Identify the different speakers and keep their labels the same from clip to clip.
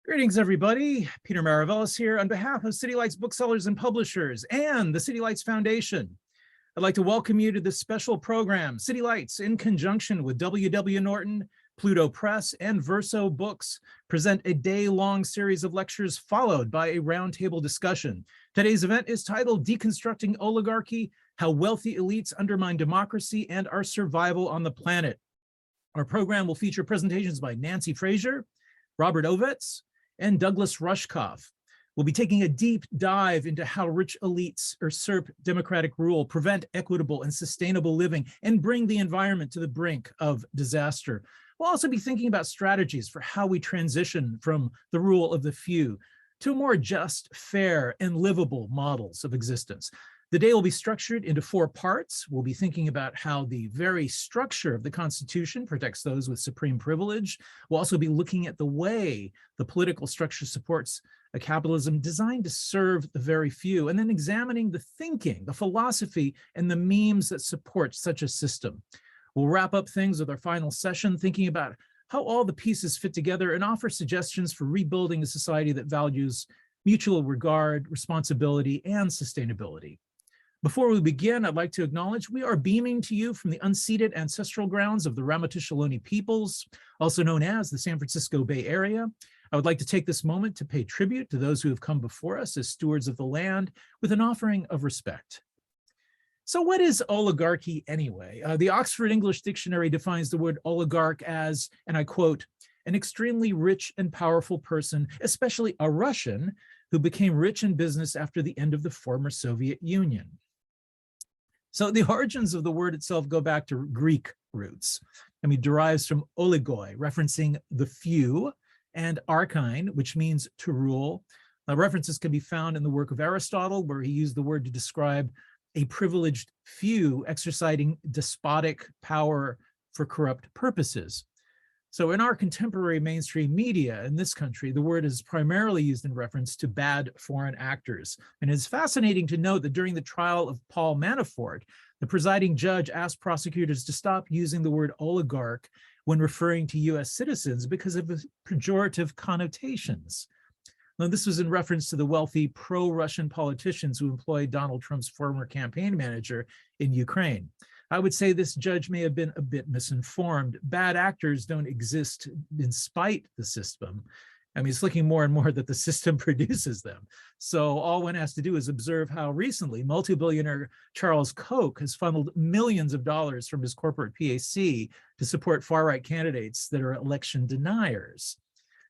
Speaker 1: Greetings, everybody. Peter Maravellis here on behalf of City Lights booksellers and publishers and the City Lights Foundation. I'd like to welcome you to this special program, City Lights, in conjunction with W.W. Norton, Pluto Press, and Verso Books, present a day-long series of lectures followed by a roundtable discussion. Today's event is titled Deconstructing Oligarchy, How Wealthy Elites Undermine Democracy and Our Survival on the Planet. Our program will feature presentations by Nancy Fraser, Robert Ovetz, and Douglas Rushkoff. We'll be taking a deep dive into how rich elites usurp democratic rule, prevent equitable and sustainable living, and bring the environment to the brink of disaster. We'll also be thinking about strategies for how we transition from the rule of the few to more just, fair, and livable models of existence. The day will be structured into 4 parts. We'll be thinking about how the very structure of the Constitution protects those with supreme privilege. We'll also be looking at the way the political structure supports a capitalism designed to serve the very few, and then examining the thinking, the philosophy, and the memes that support such a system. We'll wrap up things with our final session, thinking about how all the pieces fit together and offer suggestions for rebuilding a society that values mutual regard, responsibility, and sustainability. Before we begin, I'd like to acknowledge we are beaming to you from the unceded ancestral grounds of the Ramaytush Ohlone peoples, also known as the San Francisco Bay Area. I would like to take this moment to pay tribute to those who have come before us as stewards of the land with an offering of respect. So what is oligarchy anyway? The Oxford English Dictionary defines the word oligarch as, and I quote, an extremely rich and powerful person, especially a Russian, who became rich in business after the end of the former Soviet Union. So the origins of the word itself go back to Greek roots. Derives from oligoi, referencing the few, and archein, which means to rule. References can be found in the work of Aristotle, where he used the word to describe a privileged few exercising despotic power for corrupt purposes. So in our contemporary mainstream media in this country, the word is primarily used in reference to bad foreign actors. And it's fascinating to note that during the trial of Paul Manafort, the presiding judge asked prosecutors to stop using the word oligarch when referring to US citizens because of its pejorative connotations. Now, this was in reference to the wealthy pro-Russian politicians who employed Donald Trump's former campaign manager in Ukraine. I would say this judge may have been a bit misinformed. Bad actors don't exist in spite the system. It's looking more and more that the system produces them. So all one has to do is observe how recently multi-billionaire Charles Koch has funneled millions of dollars from his corporate PAC to support far-right candidates that are election deniers.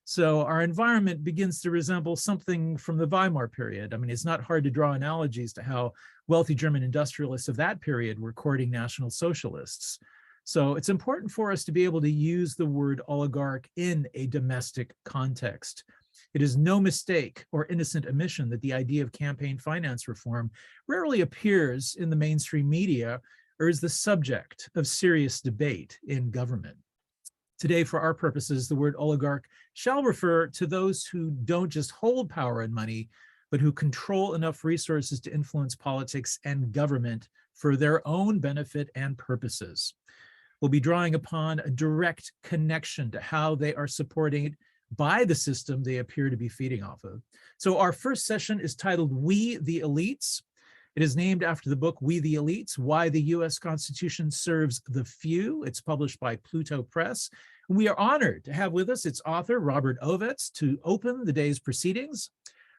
Speaker 1: So our environment begins to resemble something from the Weimar period. It's not hard to draw analogies to how wealthy German industrialists of that period were courting National Socialists. So it's important for us to be able to use the word oligarch in a domestic context. It is no mistake or innocent omission that the idea of campaign finance reform rarely appears in the mainstream media or is the subject of serious debate in government. Today, for our purposes, the word oligarch shall refer to those who don't just hold power and money, but who control enough resources to influence politics and government for their own benefit and purposes. We'll be drawing upon a direct connection to how they are supported by the system they appear to be feeding off of. So our first session is titled We the Elites. It is named after the book We the Elites, Why the US Constitution Serves the Few. It's published by Pluto Press. And we are honored to have with us its author, Robert Ovetz, to open the day's proceedings.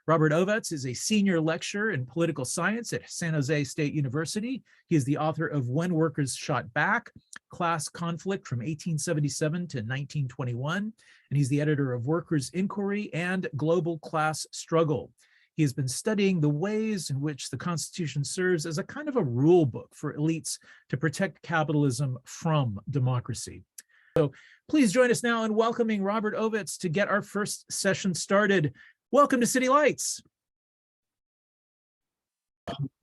Speaker 1: Robert Ovetz is a senior lecturer in political science at San Jose State University. He is the author of When Workers Shot Back, Class Conflict from 1877 to 1921, and he's the editor of Workers' Inquiry and Global Class Struggle. He has been studying the ways in which the Constitution serves as a kind of a rule book for elites to protect capitalism from democracy. So please join us now in welcoming Robert Ovetz to get our first session started. Welcome to City Lights.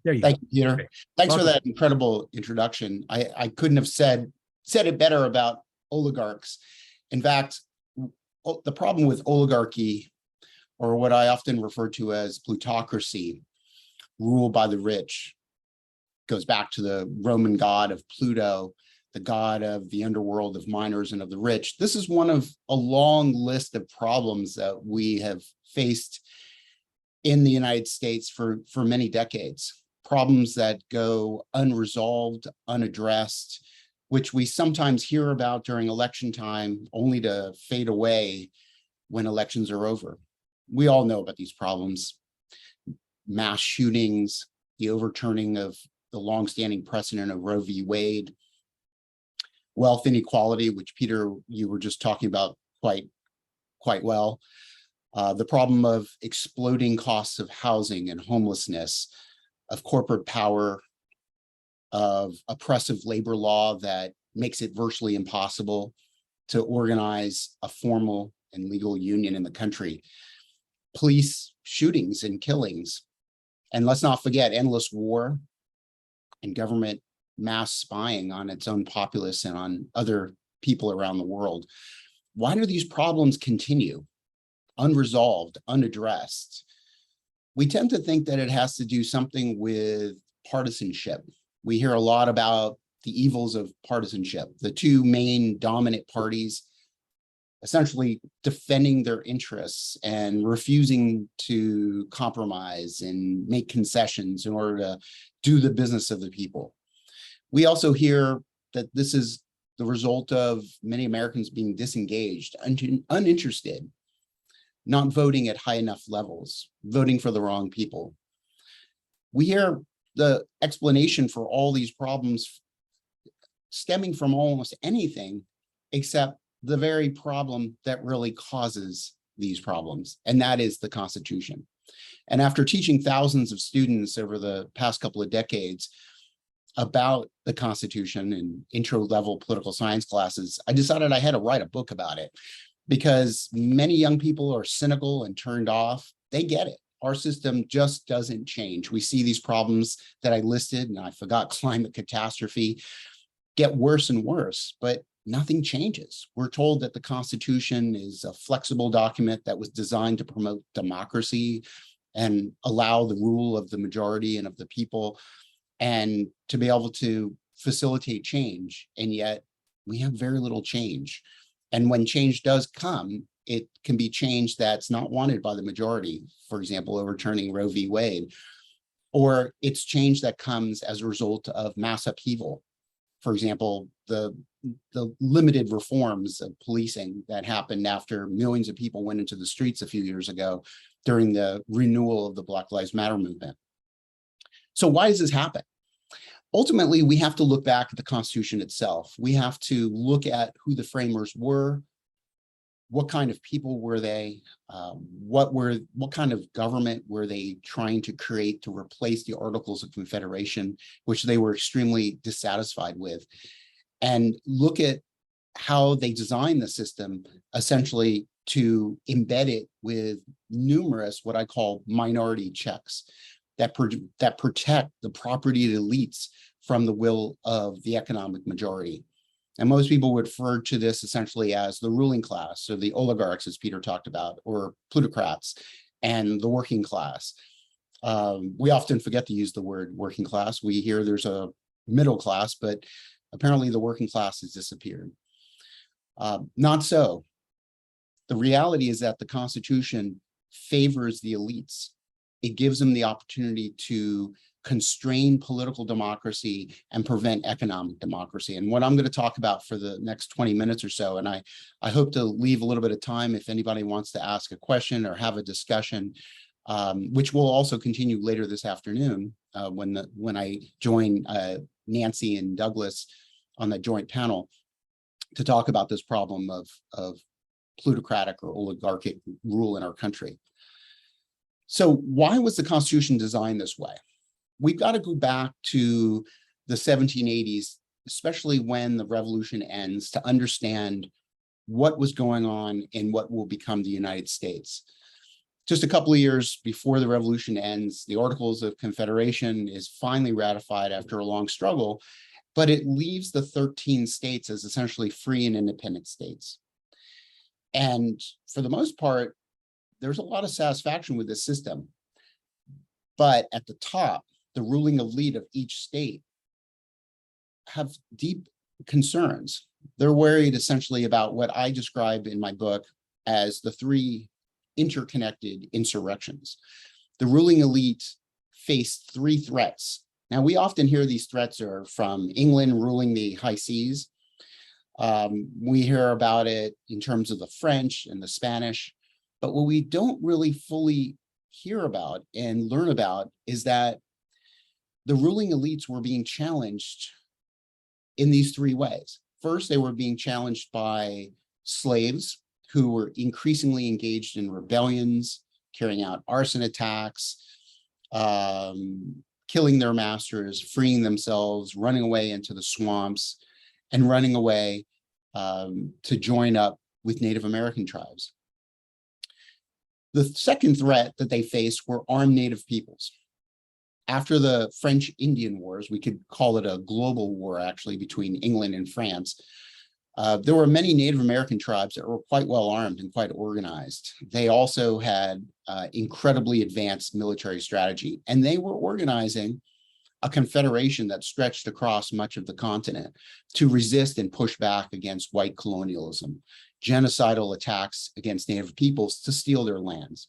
Speaker 1: There you go.
Speaker 2: Thank you, Peter.
Speaker 1: Great.
Speaker 2: Thanks
Speaker 1: Welcome.
Speaker 2: for that incredible introduction. I couldn't have said it better about oligarchs. In fact, the problem with oligarchy, or what I often refer to as plutocracy, rule by the rich, goes back to the Roman god of Pluto, the god of the underworld of miners and of the rich. This is one of a long list of problems that we have faced in the United States for many decades. Problems that go unresolved, unaddressed, which we sometimes hear about during election time, only to fade away when elections are over. We all know about these problems: mass shootings, the overturning of the longstanding precedent of Roe v. Wade, wealth inequality, which Peter, you were just talking about quite well, the problem of exploding costs of housing and homelessness, of corporate power, of oppressive labor law that makes it virtually impossible to organize a formal and legal union in the country, police shootings and killings, and let's not forget endless war and government mass spying on its own populace and on other people around the world. Why do these problems continue unresolved, unaddressed? We tend to think that it has to do something with partisanship. We hear a lot about the evils of partisanship, the two main dominant parties essentially defending their interests and refusing to compromise and make concessions in order to do the business of the people. We also hear that this is the result of many Americans being disengaged, uninterested, not voting at high enough levels, voting for the wrong people. We hear the explanation for all these problems stemming from almost anything except the very problem that really causes these problems, and that is the Constitution. And after teaching thousands of students over the past couple of decades about the Constitution in intro-level political science classes, I decided I had to write a book about it, because many young people are cynical and turned off. They get it. Our system just doesn't change. We see these problems that I listed, and I forgot climate catastrophe, get worse and worse, but nothing changes. We're told that the Constitution is a flexible document that was designed to promote democracy and allow the rule of the majority and of the people, and to be able to facilitate change. And yet we have very little change. And when change does come, it can be change that's not wanted by the majority, for example, overturning Roe v. Wade, or it's change that comes as a result of mass upheaval. For example, the limited reforms of policing that happened after millions of people went into the streets a few years ago during the renewal of the Black Lives Matter movement. So why does this happen? Ultimately, we have to look back at the Constitution itself. We have to look at who the framers were, what kind of people were they, what kind of government were they trying to create to replace the Articles of Confederation, which they were extremely dissatisfied with, and look at how they designed the system essentially to embed it with numerous what I call minority checks that protect the property elites from the will of the economic majority. And most people would refer to this essentially as the ruling class, or the oligarchs, as Peter talked about, or plutocrats, and the working class. We often forget to use the word working class. We hear there's a middle class, but apparently the working class has disappeared. Not so. The reality is that the Constitution favors the elites. It gives them the opportunity to constrain political democracy and prevent economic democracy. And what I'm going to talk about for the next 20 minutes or so, and I hope to leave a little bit of time if anybody wants to ask a question or have a discussion, which will also continue later this afternoon when I join Nancy and Douglas on the joint panel to talk about this problem of plutocratic or oligarchic rule in our country. So why was the Constitution designed this way? We've got to go back to the 1780s, especially when the revolution ends, to understand what was going on in what will become the United States. Just a couple of years before the revolution ends, the Articles of Confederation is finally ratified after a long struggle, but it leaves the 13 states as essentially free and independent states. And for the most part, there's a lot of satisfaction with this system. But at the top, the ruling elite of each state have deep concerns. They're worried essentially about what I describe in my book as the three interconnected insurrections. The ruling elite faced three threats. Now, we often hear these threats are from England ruling the high seas. We hear about it in terms of the French and the Spanish, but what we don't really fully hear about and learn about is that the ruling elites were being challenged in these three ways. First, they were being challenged by slaves who were increasingly engaged in rebellions, carrying out arson attacks, killing their masters, freeing themselves, running away into the swamps, and running away to join up with Native American tribes. The second threat that they faced were armed Native peoples. After the French Indian Wars, we could call it a global war actually between England and France, there were many Native American tribes that were quite well armed and quite organized. They also had incredibly advanced military strategy, and they were organizing a confederation that stretched across much of the continent to resist and push back against white colonialism, genocidal attacks against Native peoples to steal their lands.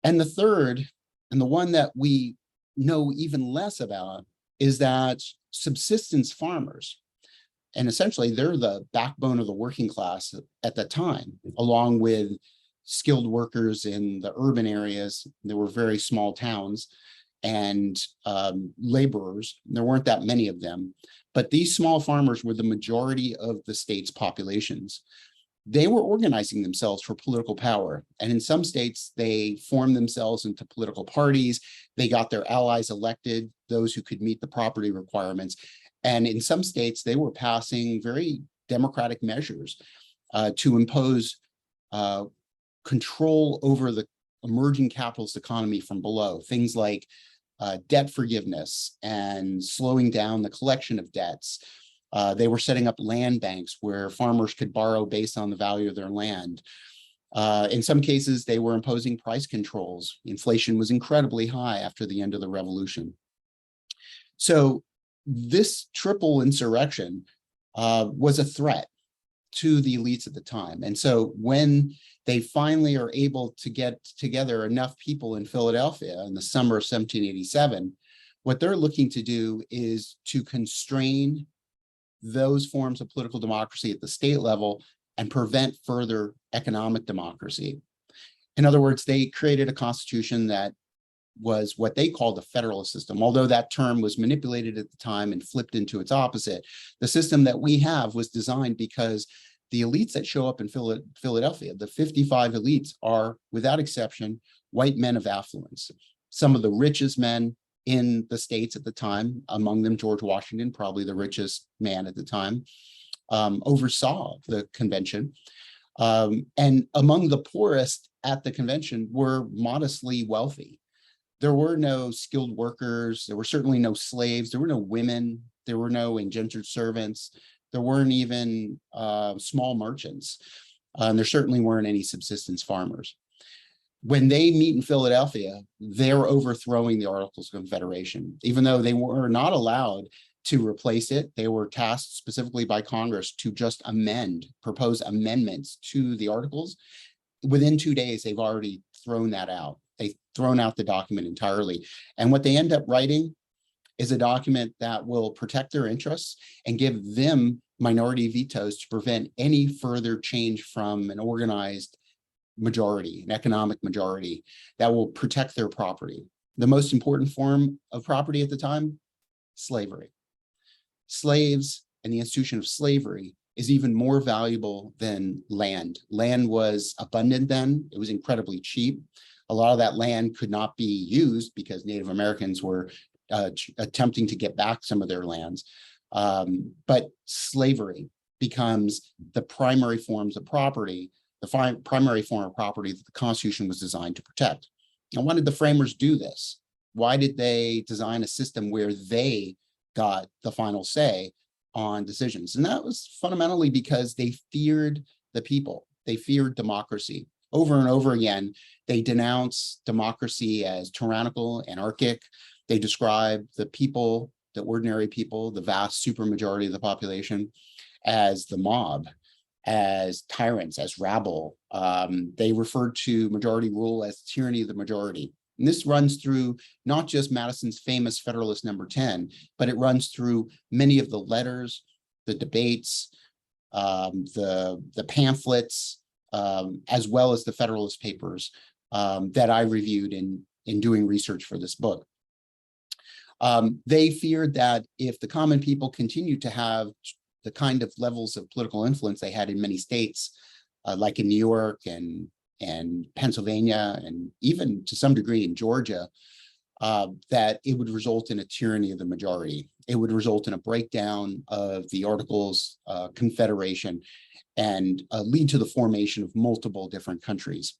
Speaker 2: And the third, and the one that we know even less about, is that subsistence farmers, and essentially they're the backbone of the working class at the time, along with skilled workers in the urban areas. There were very small towns, and laborers. There weren't that many of them, but these small farmers were the majority of the state's populations. They were organizing themselves for political power. And in some states, they formed themselves into political parties. They got their allies elected, those who could meet the property requirements. And in some states, they were passing very democratic measures to impose control over the emerging capitalist economy from below. Things like debt forgiveness and slowing down the collection of debts. They were setting up land banks where farmers could borrow based on the value of their land. In some cases, they were imposing price controls. Inflation was incredibly high after the end of the revolution. So this triple insurrection was a threat to the elites at the time. And so when they finally are able to get together enough people in Philadelphia in the summer of 1787, what they're looking to do is to constrain those forms of political democracy at the state level and prevent further economic democracy. In other words, they created a constitution that was what they called the federalist system, although that term was manipulated at the time and flipped into its opposite. The system that we have was designed because the elites that show up in Philadelphia, the 55 elites, are, without exception, white men of affluence. Some of the richest men in the states at the time, among them George Washington, probably the richest man at the time, oversaw the convention. And among the poorest at the convention were modestly wealthy. There were no skilled workers. There were certainly no slaves. There were no women. There were no indentured servants. There weren't even small merchants. And there certainly weren't any subsistence farmers. When they meet in Philadelphia, they're overthrowing the Articles of Confederation. Even though they were not allowed to replace it, they were tasked specifically by Congress to just propose amendments to the Articles. Within 2 days, they've already thrown that out. They've thrown out the document entirely. And what they end up writing is a document that will protect their interests and give them minority vetoes to prevent any further change from an organized majority, an economic majority that will protect their property. The most important form of property at the time, slavery. Slaves and the institution of slavery is even more valuable than land. Land was abundant then. It was incredibly cheap. A lot of that land could not be used because Native Americans were attempting to get back some of their lands. But slavery becomes the primary forms of property, the primary form of property that the Constitution was designed to protect. And why did the framers do this? Why did they design a system where they got the final say on decisions? And that was fundamentally because they feared the people. They feared democracy. Over and over again, they denounce democracy as tyrannical, anarchic. They describe the people the ordinary people, the vast supermajority of the population, as the mob, as tyrants, as rabble. They referred to majority rule as tyranny of the majority. And this runs through not just Madison's famous Federalist Number 10, but it runs through many of the letters, the debates, the pamphlets, as well as the Federalist Papers that I reviewed in doing research for this book. They feared that if the common people continued to have the kind of levels of political influence they had in many states, like in New York and Pennsylvania, and even to some degree in Georgia, that it would result in a tyranny of the majority. It would result in a breakdown of the Articles Confederation and lead to the formation of multiple different countries.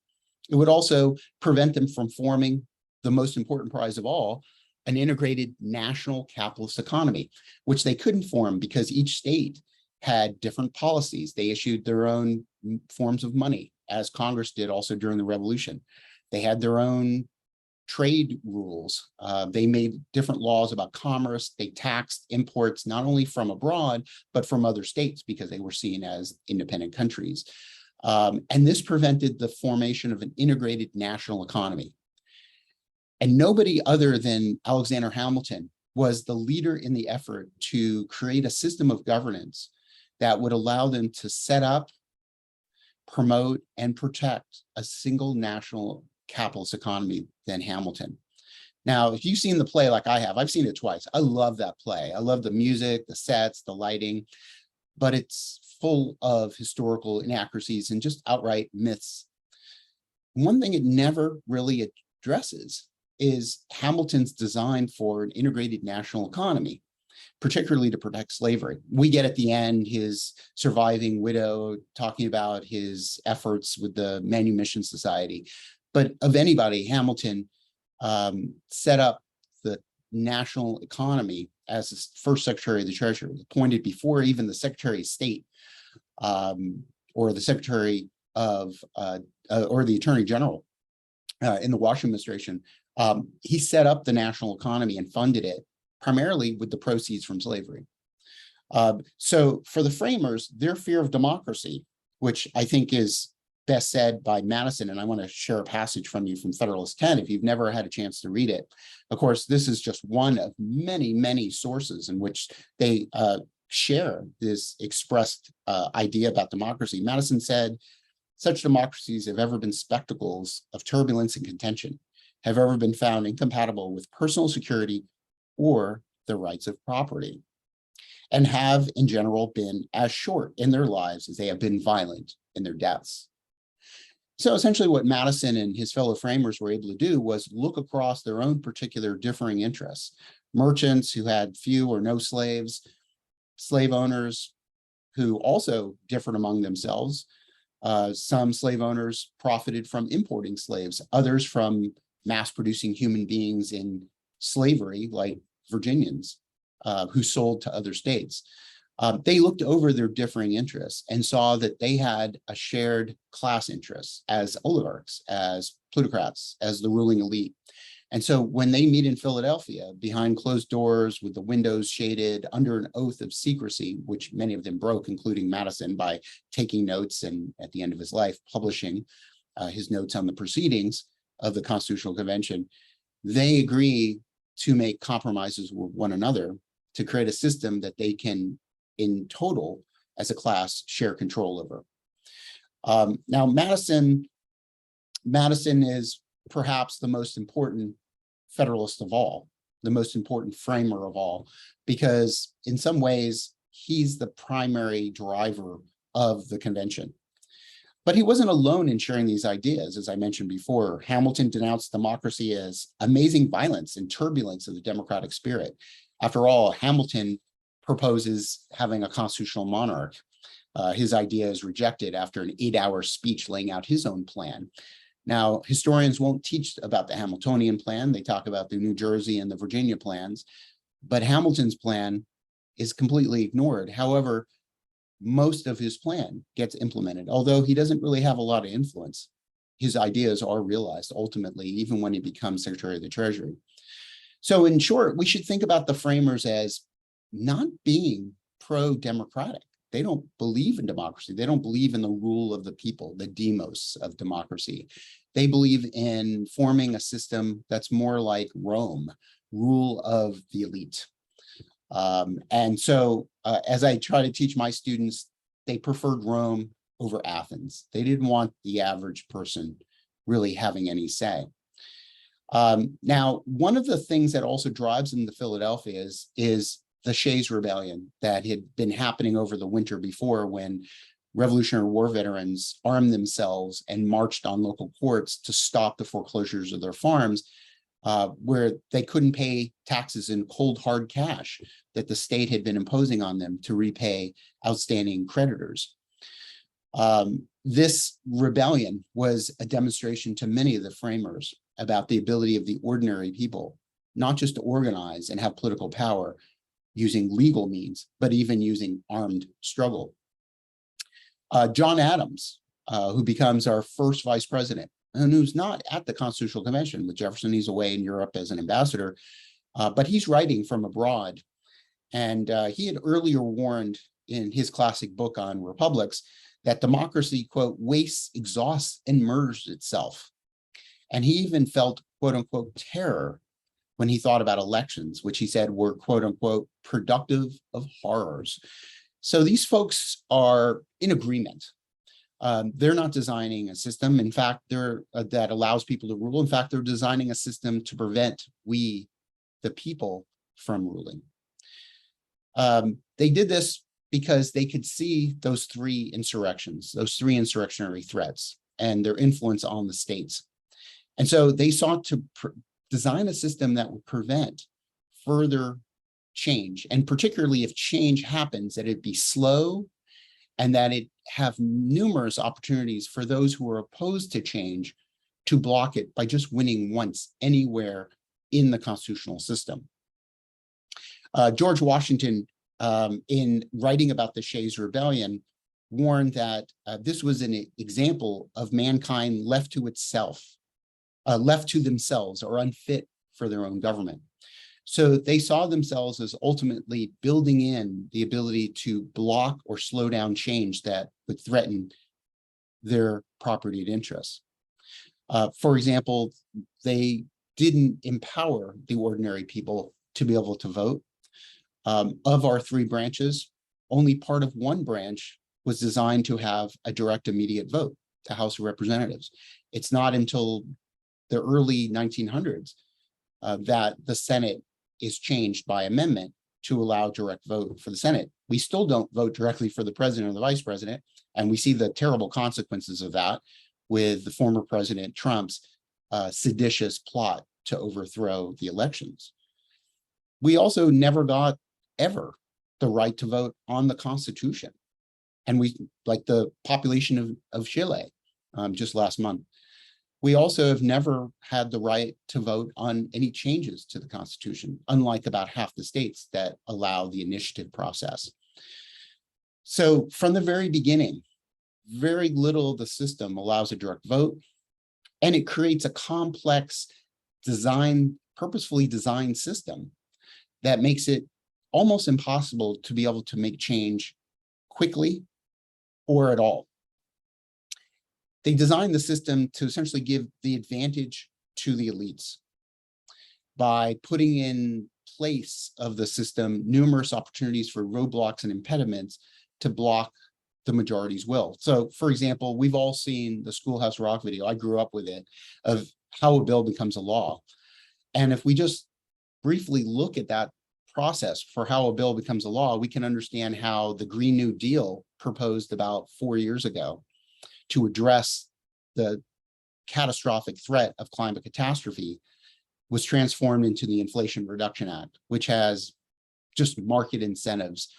Speaker 2: It would also prevent them from forming the most important prize of all, an integrated national capitalist economy, which they couldn't form because each state had different policies. They issued their own forms of money, as Congress did also during the Revolution. They had their own trade rules. They made different laws about commerce. They taxed imports not only from abroad, but from other states because they were seen as independent countries. And this prevented the formation of an integrated national economy. And nobody other than Alexander Hamilton was the leader in the effort to create a system of governance that would allow them to set up, promote, and protect a single national capitalist economy than Hamilton. Now, if you've seen the play like I have, I've seen it twice. I love that play. I love the music, the sets, the lighting, but it's full of historical inaccuracies and just outright myths. One thing it never really addresses is Hamilton's design for an integrated national economy, particularly to protect slavery. We get at the end his surviving widow talking about his efforts with the Manumission Society. But of anybody, Hamilton set up the national economy as the first Secretary of the Treasury, appointed before even the Secretary of State or the Secretary of or the Attorney General in the Washington administration. He set up the national economy and funded it primarily with the proceeds from slavery. So for the framers, their fear of democracy, which I think is best said by Madison, and I want to share a passage from you from Federalist 10 if you've never had a chance to read it. Of course, this is just one of many, many sources in which they share this expressed idea about democracy. Madison said, "Such democracies have ever been spectacles of turbulence and contention, have ever been found incompatible with personal security or the rights of property, and have in general been as short in their lives as they have been violent in their deaths." So essentially what Madison and his fellow framers were able to do was look across their own particular differing interests. Merchants who had few or no slaves, slave owners who also differed among themselves. Some slave owners profited from importing slaves, others from mass producing human beings in slavery, like Virginians who sold to other states. They looked over their differing interests and saw that they had a shared class interest as oligarchs, as plutocrats, as the ruling elite. And so when they meet in Philadelphia behind closed doors with the windows shaded under an oath of secrecy, which many of them broke, including Madison, by taking notes and at the end of his life publishing his notes on the proceedings of the Constitutional Convention, they agree to make compromises with one another to create a system that they can, in total, as a class, share control over. Now, Madison is perhaps the most important Federalist of all, the most important framer of all, because in some ways, he's the primary driver of the convention. But he wasn't alone in sharing these ideas. As I mentioned before, Hamilton denounced democracy as amazing violence and turbulence of the democratic spirit. After all, Hamilton proposes having a constitutional monarch. His idea is rejected after an 8-hour speech laying out his own plan. Now, historians won't teach about the Hamiltonian plan. They talk about the New Jersey and the Virginia plans, but Hamilton's plan is completely ignored. However, most of his plan gets implemented, although he doesn't really have a lot of influence. His ideas are realized ultimately, even when he becomes Secretary of the Treasury. So in short, we should think about the framers as not being pro-democratic. They don't believe in democracy. They don't believe in the rule of the people, the demos of democracy. They believe in forming a system that's more like Rome, rule of the elite. And so as I try to teach my students, they preferred Rome over Athens. They didn't want the average person really having any say. Now, one of the things that also drives them to Philadelphia is the Shea's rebellion that had been happening over the winter before, when Revolutionary War veterans armed themselves and marched on local courts to stop the foreclosures of their farms, where they couldn't pay taxes in cold hard cash that the state had been imposing on them to repay outstanding creditors. This rebellion was a demonstration to many of the framers about the ability of the ordinary people, not just to organize and have political power using legal means, but even using armed struggle. John Adams, who becomes our first vice president, and who's not at the Constitutional Convention with Jefferson, he's away in Europe as an ambassador, but he's writing from abroad. And he had earlier warned in his classic book on republics that democracy, quote, wastes, exhausts, and murders itself. And he even felt, quote unquote, terror when he thought about elections, which he said were, quote unquote, productive of horrors. So these folks are in agreement. They're not designing a system, in fact, that allows people to rule. In fact, they're designing a system to prevent we, the people, from ruling. They did this because they could see those three insurrections, those three insurrectionary threats, and their influence on the states. And so they sought to design a system that would prevent further change, and particularly if change happens, that it be slow and that it have numerous opportunities for those who are opposed to change to block it by just winning once anywhere in the constitutional system. George Washington, in writing about the Shea's rebellion, warned that this was an example of mankind left to itself, left to themselves, or unfit for their own government. So they saw themselves as ultimately building in the ability to block or slow down change that would threaten their property interests. For example, they didn't empower the ordinary people to be able to vote. Of our three branches, only part of one branch was designed to have a direct immediate vote, the House of Representatives. It's not until the early 1900s that the Senate is changed by amendment to allow direct vote for the Senate. We still don't vote directly for the president or the vice president, and we see the terrible consequences of that with the former President Trump's seditious plot to overthrow the elections. We also never got ever the right to vote on the Constitution. And we, like the population of Chile just last month, we also have never had the right to vote on any changes to the Constitution, unlike about half the states that allow the initiative process. So from the very beginning, very little of the system allows a direct vote, and it creates a complex design, purposefully designed system that makes it almost impossible to be able to make change quickly or at all. They designed the system to essentially give the advantage to the elites by putting in place of the system numerous opportunities for roadblocks and impediments to block the majority's will. So, for example, we've all seen the Schoolhouse Rock video, I grew up with it, of how a bill becomes a law. And if we just briefly look at that process for how a bill becomes a law, we can understand how the Green New Deal, proposed about 4 years ago to address the catastrophic threat of climate catastrophe, was transformed into the Inflation Reduction Act, which has just market incentives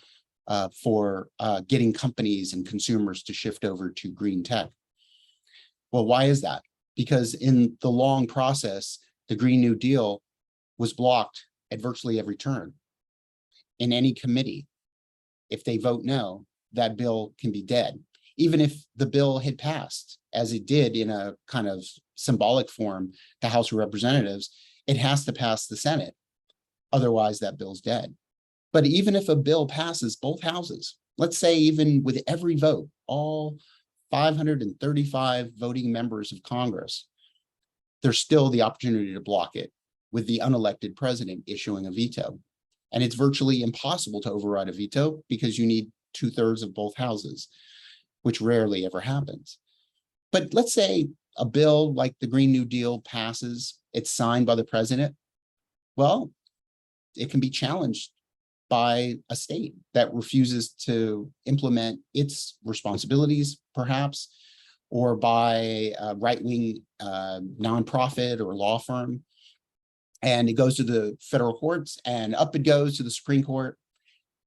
Speaker 2: for getting companies and consumers to shift over to green tech. Well, why is that? Because in the long process, the Green New Deal was blocked at virtually every turn. In any committee, if they vote no, that bill can be dead. Even if the bill had passed, as it did in a kind of symbolic form, the House of Representatives, it has to pass the Senate Otherwise, that bill's dead. But even if a bill passes both houses, let's say even with every vote, all 535 voting members of Congress, there's still the opportunity to block it with the unelected president issuing a veto. And it's virtually impossible to override a veto because you need 2/3 of both houses, which rarely ever happens. But let's say a bill like the Green New Deal passes, it's signed by the president. Well, it can be challenged by a state that refuses to implement its responsibilities, perhaps, or by a right-wing nonprofit or law firm. And it goes to the federal courts, and up it goes to the Supreme Court,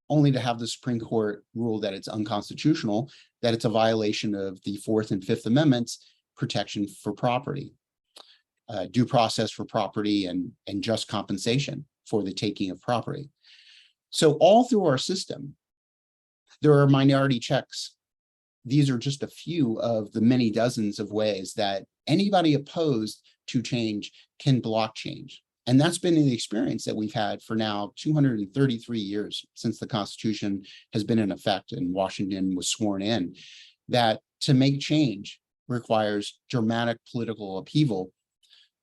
Speaker 2: only to have the Supreme Court rule that it's unconstitutional, that it's a violation of the Fourth and Fifth Amendments, protection for property, due process for property, and just compensation for the taking of property. So all through our system, there are minority checks. These are just a few of the many dozens of ways that anybody opposed to change can block change. And that's been the experience that we've had for now 233 years since the Constitution has been in effect and Washington was sworn in, that to make change requires dramatic political upheaval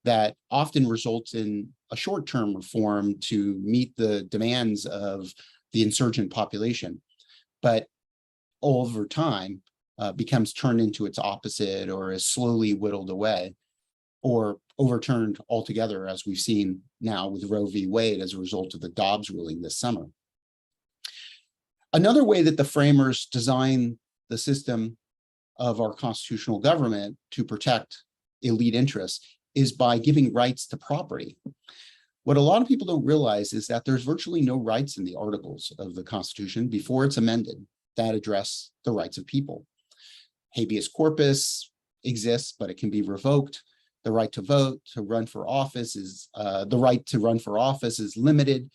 Speaker 2: that often results in a short-term reform to meet the demands of the insurgent population, but over time becomes turned into its opposite or is slowly whittled away or overturned altogether, as we've seen now with Roe v. Wade as a result of the Dobbs ruling this summer. Another way that the framers designed the system of our constitutional government to protect elite interests is by giving rights to property. What a lot of people don't realize is that there's virtually no rights in the articles of the Constitution before it's amended that address the rights of people. Habeas corpus exists, but it can be revoked. The right to vote, to run for office is, the right to run for office is limited.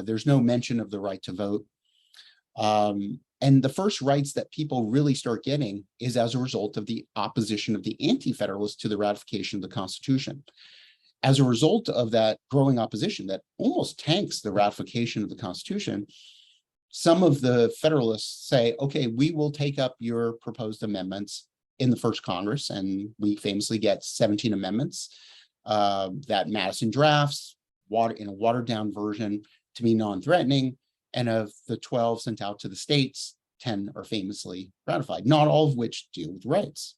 Speaker 2: There's no mention of the right to vote. And the first rights that people really start getting is as a result of the opposition of the anti-federalists to the ratification of the Constitution. As a result of that growing opposition that almost tanks the ratification of the Constitution, some of the federalists say, okay, we will take up your proposed amendments in the first Congress, and we famously get 17 amendments that Madison drafts in a watered down version to be non-threatening. And of the 12 sent out to the states, 10 are famously ratified, not all of which deal with rights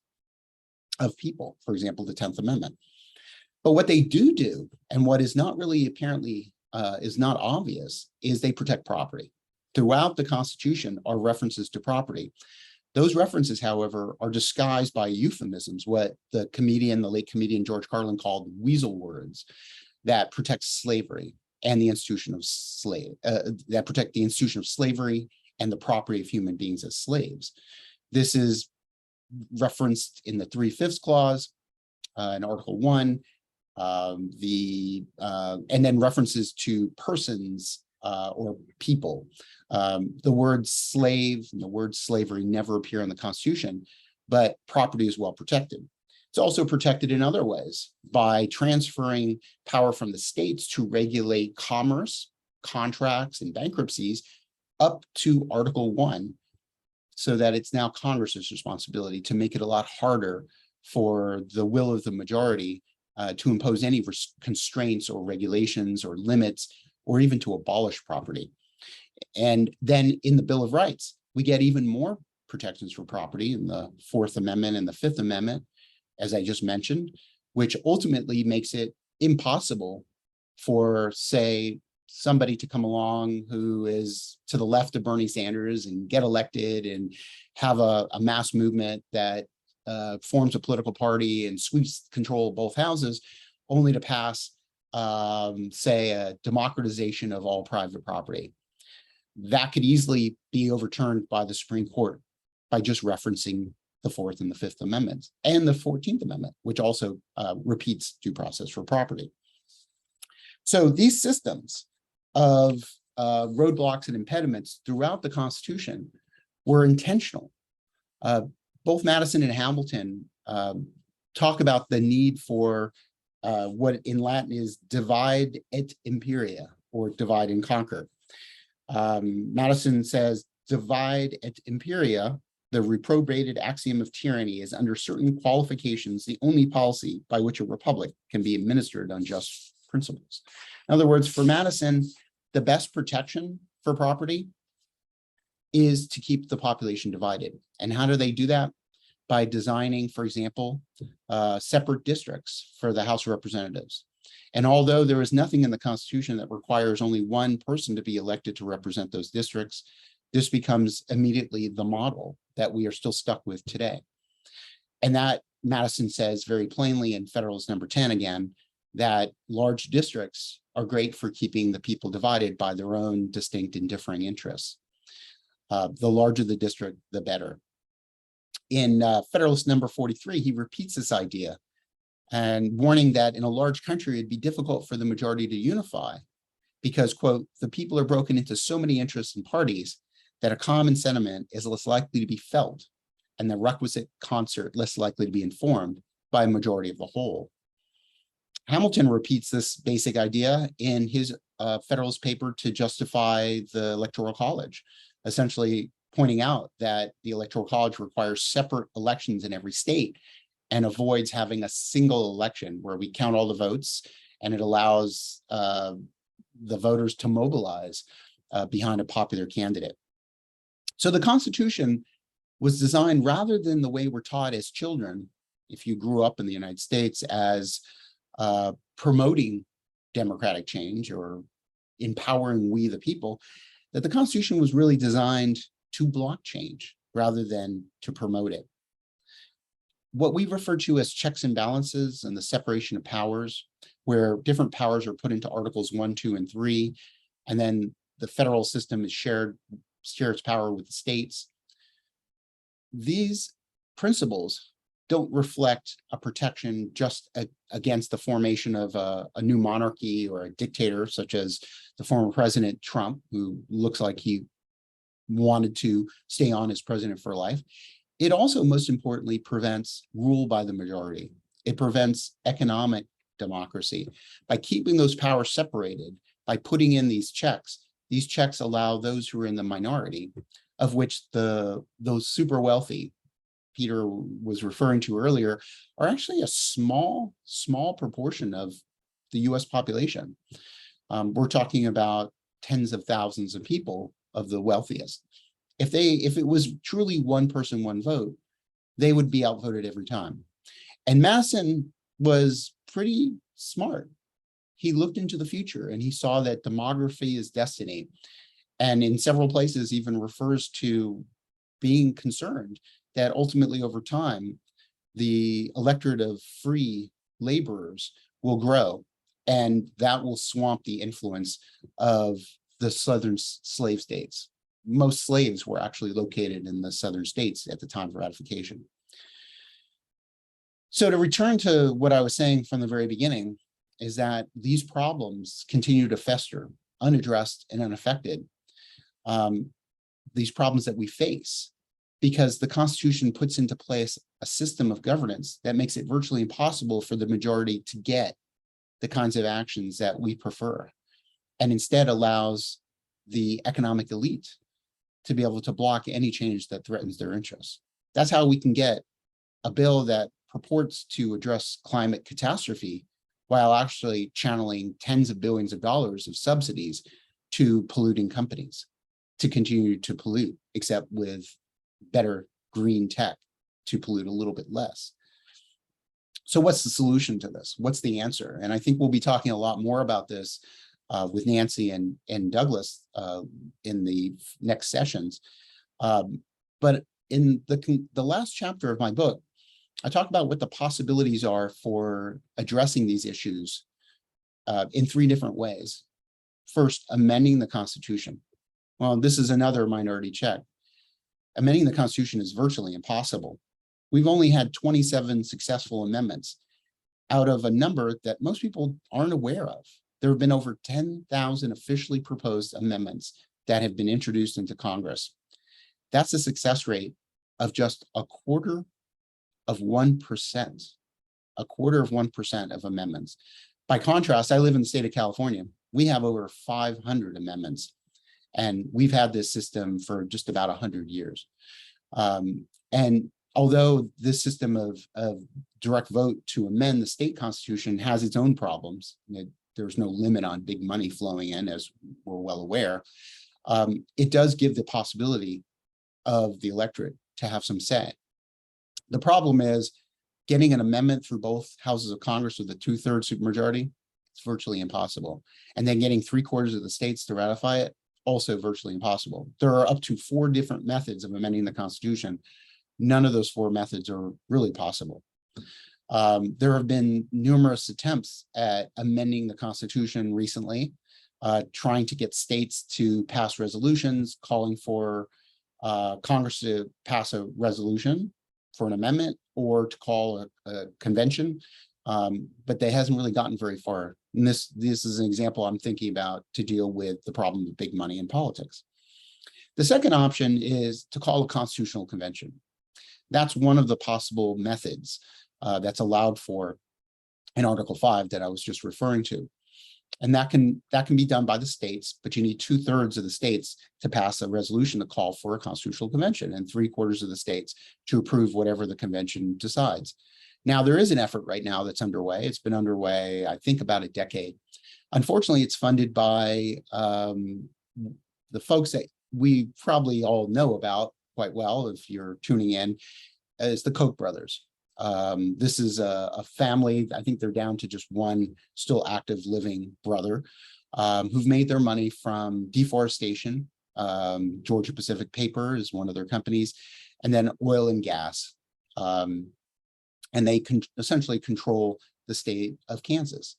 Speaker 2: of people, for example, the 10th Amendment. But what they do, and what is not really apparently is not obvious, is they protect property. Throughout the Constitution are references to property. Those references, however, are disguised by euphemisms, what the late comedian George Carlin called weasel words, that protect slavery and the institution of that protect the institution of slavery and the property of human beings as slaves. This is referenced in the 3/5 clause in Article 1, and then references to persons or people. The word slave and the word slavery never appear in the Constitution, but property is well protected. It's also protected in other ways by transferring power from the states to regulate commerce, contracts, and bankruptcies up to Article 1, so that it's now Congress's responsibility to make it a lot harder for the will of the majority to impose any constraints or regulations or limits, or even to abolish property. And then in the Bill of Rights, we get even more protections for property in the Fourth Amendment and the Fifth Amendment, as I just mentioned, which ultimately makes it impossible for, say, somebody to come along who is to the left of Bernie Sanders and get elected and have a mass movement that forms a political party and sweeps control of both houses, only to pass, say, a democratization of all private property. That could easily be overturned by the Supreme Court by just referencing the Fourth and the Fifth Amendments and the 14th Amendment, which also repeats due process for property. So these systems of roadblocks and impediments throughout the Constitution were intentional. Both Madison and Hamilton talk about the need for what in Latin is divide et imperia, or divide and conquer. Madison says, divide et imperia, the reprobated axiom of tyranny, is under certain qualifications the only policy by which a republic can be administered on just principles. In other words, for Madison, the best protection for property is to keep the population divided. And how do they do that? By designing, for example, separate districts for the House of Representatives. And although there is nothing in the Constitution that requires only one person to be elected to represent those districts, this becomes immediately the model that we are still stuck with today. And that Madison says very plainly in Federalist Number 10 again, that large districts are great for keeping the people divided by their own distinct and differing interests. The larger the district, the better. In Federalist Number 43, he repeats this idea and warning that in a large country, it'd be difficult for the majority to unify because, quote, the people are broken into so many interests and parties that a common sentiment is less likely to be felt and the requisite concert less likely to be informed by a majority of the whole. Hamilton repeats this basic idea in his Federalist paper to justify the Electoral College, essentially pointing out that the Electoral College requires separate elections in every state and avoids having a single election where we count all the votes and it allows the voters to mobilize behind a popular candidate. So the Constitution was designed rather than the way we're taught as children, if you grew up in the United States, as promoting democratic change or empowering we the people, that the Constitution was really designed to block change rather than to promote it. What we refer to as checks and balances and the separation of powers, where different powers are put into Articles 1, 2, and 3, and then the federal system is shares power with the states. These principles don't reflect a protection just against the formation of a new monarchy or a dictator, such as the former President Trump, who looks like he wanted to stay on as president for life. It also, most importantly, prevents rule by the majority. It prevents economic democracy. By keeping those powers separated, by putting in these checks allow those who are in the minority, of which those super wealthy Peter was referring to earlier, are actually a small proportion of the US population. We're talking about tens of thousands of people of the wealthiest. If it was truly one person, one vote, they would be outvoted every time. And Madison was pretty smart. He looked into the future and he saw that demography is destiny. And in several places even refers to being concerned that ultimately over time, the electorate of free laborers will grow, and that will swamp the influence of the southern slave states. Most slaves were actually located in the southern states at the time of ratification. So to return to what I was saying from the very beginning, is that these problems continue to fester, unaddressed and unaffected. These problems that we face, because the Constitution puts into place a system of governance that makes it virtually impossible for the majority to get the kinds of actions that we prefer, and instead allows the economic elite to be able to block any change that threatens their interests. That's how we can get a bill that purports to address climate catastrophe while actually channeling tens of billions of dollars of subsidies to polluting companies to continue to pollute, except with better green tech to pollute a little bit less. So what's the solution to this? What's the answer? And I think we'll be talking a lot more about this with Nancy and Douglas in the next sessions. But in the last chapter of my book, I talk about what the possibilities are for addressing these issues in 3 different ways. First, amending the Constitution. Well, this is another minority check. Amending the Constitution is virtually impossible. We've only had 27 successful amendments out of a number that most people aren't aware of. There have been over 10,000 officially proposed amendments that have been introduced into Congress. That's a success rate of just 1/4 of 1%, 1/4 of 1% of amendments. By contrast, I live in the state of California, We have over 500 amendments, and we've had this system for just about 100 years. And although this system of direct vote to amend the state constitution has its own problems, there's no limit on big money flowing in, as we're well aware, it does give the possibility of the electorate to have some say. The problem is getting an amendment through both houses of Congress with a 2/3 supermajority, it's virtually impossible. And then getting 3/4 of the states to ratify it, also virtually impossible. There are up to 4 different methods of amending the Constitution. None of those 4 methods are really possible. There have been numerous attempts at amending the Constitution recently, trying to get states to pass resolutions calling for Congress to pass a resolution for an amendment or to call a convention, but they hasn't really gotten very far. And this is an example I'm thinking about to deal with the problem of big money in politics. The second option is to call a constitutional convention. That's one of the possible methods that's allowed for in Article 5 that I was just referring to. And that can be done by the states, but you need 2/3 of the states to pass a resolution to call for a constitutional convention and 3/4 of the states to approve whatever the convention decides. Now, there is an effort right now that's underway. It's been underway, I think, about a decade. Unfortunately, it's funded by the folks that we probably all know about quite well if you're tuning in, as the Koch brothers. This is a family, I think they're down to just one still active living brother, who've made their money from deforestation. Georgia Pacific Paper is one of their companies, and then oil and gas. And they essentially control the state of Kansas.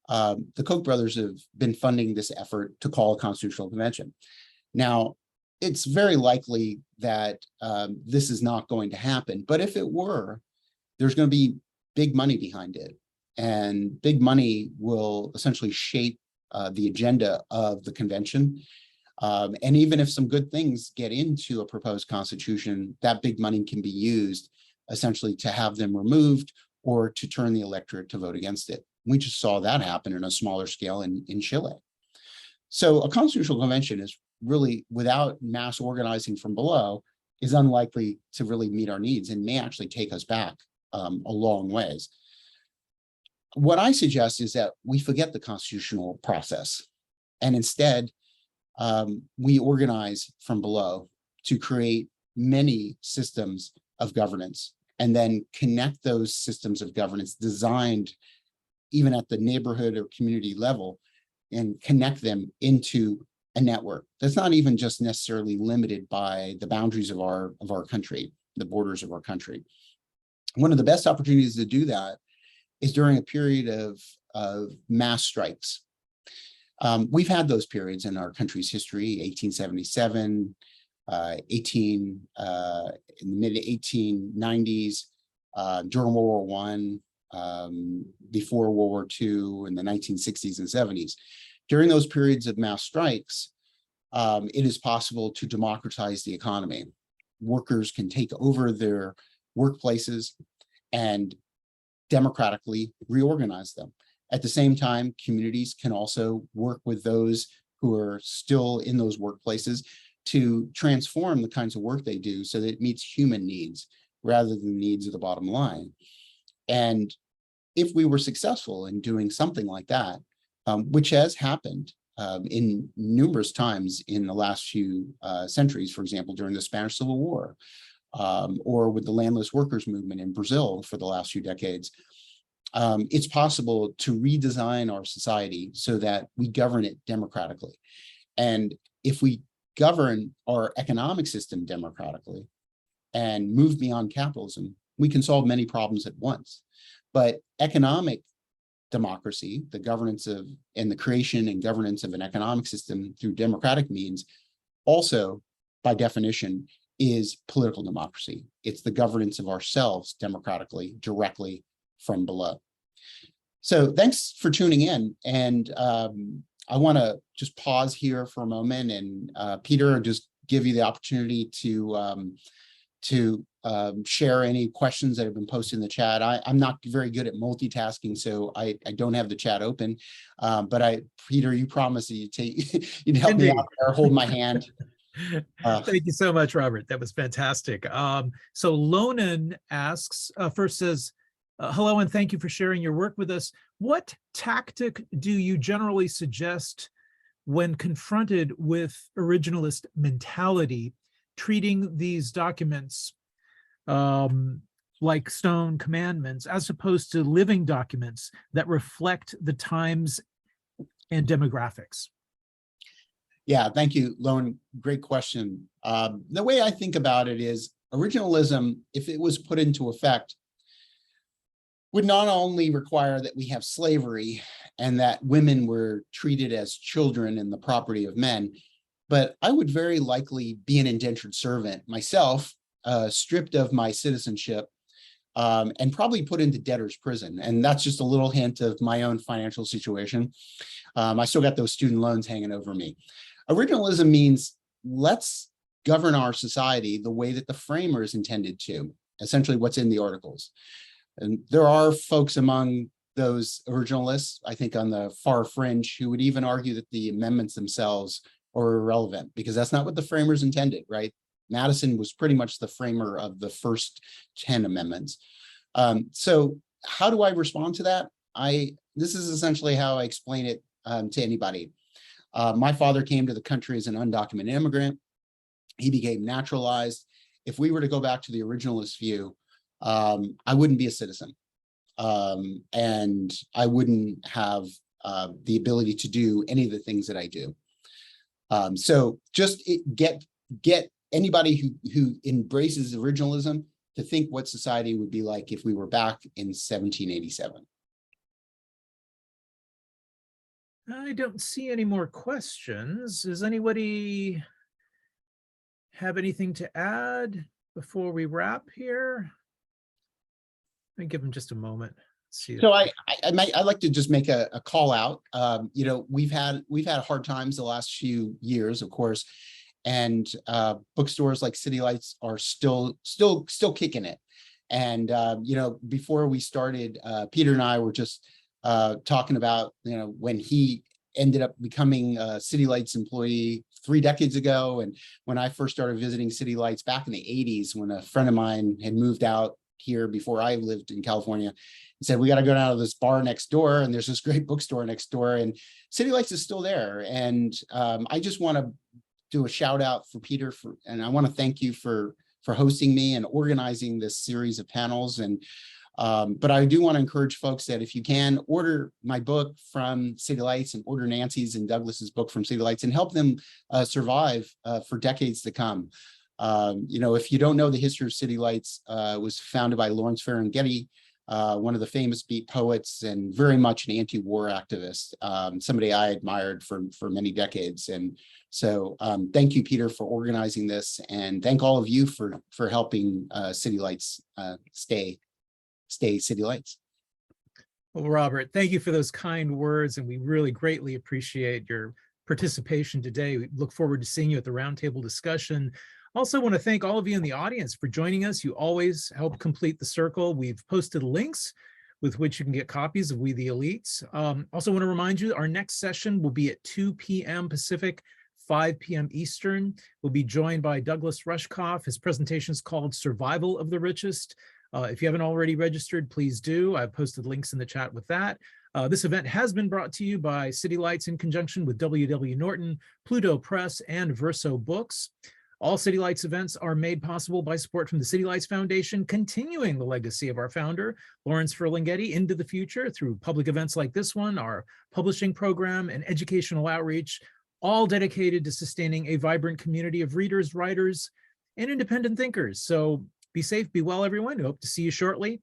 Speaker 2: The Koch brothers have been funding this effort to call a constitutional convention. Now, it's very likely that this is not going to happen, but if it were, there's going to be big money behind it, and big money will essentially shape the agenda of the convention. And even if some good things get into a proposed constitution, that big money can be used essentially to have them removed or to turn the electorate to vote against it. We just saw that happen in a smaller scale in Chile. So a constitutional convention is really, without mass organizing from below, is unlikely to really meet our needs and may actually take us back a long ways. What I suggest is that we forget the constitutional process, and instead we organize from below to create many systems of governance, and then connect those systems of governance designed even at the neighborhood or community level, and connect them into a network that's not even just necessarily limited by the boundaries of our country, the borders of our country. One of the best opportunities to do that is during a period of mass strikes. We've had those periods in our country's history: 1877, in the mid-1890s, during World War I, before World War II, in the 1960s and 70s. During those periods of mass strikes, it is possible to democratize the economy. Workers can take over their workplaces and democratically reorganize them. At the same time, communities can also work with those who are still in those workplaces to transform the kinds of work they do so that it meets human needs rather than the needs of the bottom line. And if we were successful in doing something like that, which has happened in numerous times in the last few centuries, for example, during the Spanish Civil War, or with the landless workers movement in Brazil for the last few decades, it's possible to redesign our society so that we govern it democratically. And if we govern our economic system democratically and move beyond capitalism, we can solve many problems at once. But economic democracy, the governance of, and the creation and governance of an economic system through democratic means, also by definition is political democracy. It's the governance of ourselves democratically, directly from below. So thanks for tuning in. And I want to just pause here for a moment and Peter, just give you the opportunity to share any questions that have been posted in the chat. I'm not very good at multitasking, so I don't have the chat open. But Peter, you promised that you'd help me out there, hold my hand.
Speaker 1: Thank you so much, Robert. That was fantastic. So Lonan asks, first says, hello and thank you for sharing your work with us. What tactic do you generally suggest when confronted with originalist mentality, treating these documents like stone commandments, as opposed to living documents that reflect the times and demographics?
Speaker 2: Yeah, thank you, Lone. Great question. The way I think about it is originalism, if it was put into effect, would not only require that we have slavery and that women were treated as children and the property of men, but I would very likely be an indentured servant myself, stripped of my citizenship, and probably put into debtor's prison. And that's just a little hint of my own financial situation. I still got those student loans hanging over me. Originalism means let's govern our society the way that the framers intended to, essentially what's in the articles. And there are folks among those originalists, I think on the far fringe, who would even argue that the amendments themselves are irrelevant because that's not what the framers intended, right? Madison was pretty much the framer of the first 10 amendments. So how do I respond to that? This is essentially how I explain it to anybody. My father came to the country as an undocumented immigrant. He became naturalized. If we were to go back to the originalist view, I wouldn't be a citizen. And I wouldn't have the ability to do any of the things that I do. So just get anybody who embraces originalism to think what society would be like if we were back in 1787.
Speaker 1: I don't see any more questions. Does anybody have anything to add before we wrap here? Let me give them just a moment. See.
Speaker 2: So I'd like to just make a call out. You know, we've had hard times the last few years, of course, and bookstores like City Lights are still kicking it. And you know, before we started, Peter and I were just talking about, you know, when he ended up becoming a City Lights employee 3 decades ago, and when I first started visiting City Lights back in the 80s, when a friend of mine had moved out here before I lived in California, and said, we got to go down to this bar next door, and there's this great bookstore next door, and City Lights is still there. And I just want to do a shout out for Peter, and I want to thank you for hosting me and organizing this series of panels. And but I do want to encourage folks that if you can, order my book from City Lights and order Nancy's and Douglas's book from City Lights and help them survive for decades to come. You know, if you don't know the history of City Lights, it was founded by Lawrence Ferlinghetti, one of the famous beat poets and very much an anti-war activist, somebody I admired for many decades. And so thank you, Peter, for organizing this, and thank all of you for helping City Lights stay City Lights.
Speaker 1: Well, Robert, thank you for those kind words, and we really greatly appreciate your participation today. We look forward to seeing you at the roundtable discussion. Also want to thank all of you in the audience for joining us. You always help complete the circle. We've posted links with which you can get copies of We the Elites. Also want to remind you, our next session will be at 2 p.m. Pacific, 5 p.m. Eastern. We'll be joined by Douglas Rushkoff. His presentation is called Survival of the Richest. If you haven't already registered, please do. I've posted links in the chat with that. This event has been brought to you by City Lights in conjunction with W.W. Norton, Pluto Press, and Verso Books. All City Lights events are made possible by support from the City Lights Foundation, continuing the legacy of our founder, Lawrence Ferlinghetti, into the future through public events like this one, our publishing program, and educational outreach, all dedicated to sustaining a vibrant community of readers, writers, and independent thinkers. So be safe, be well, everyone. We hope to see you shortly.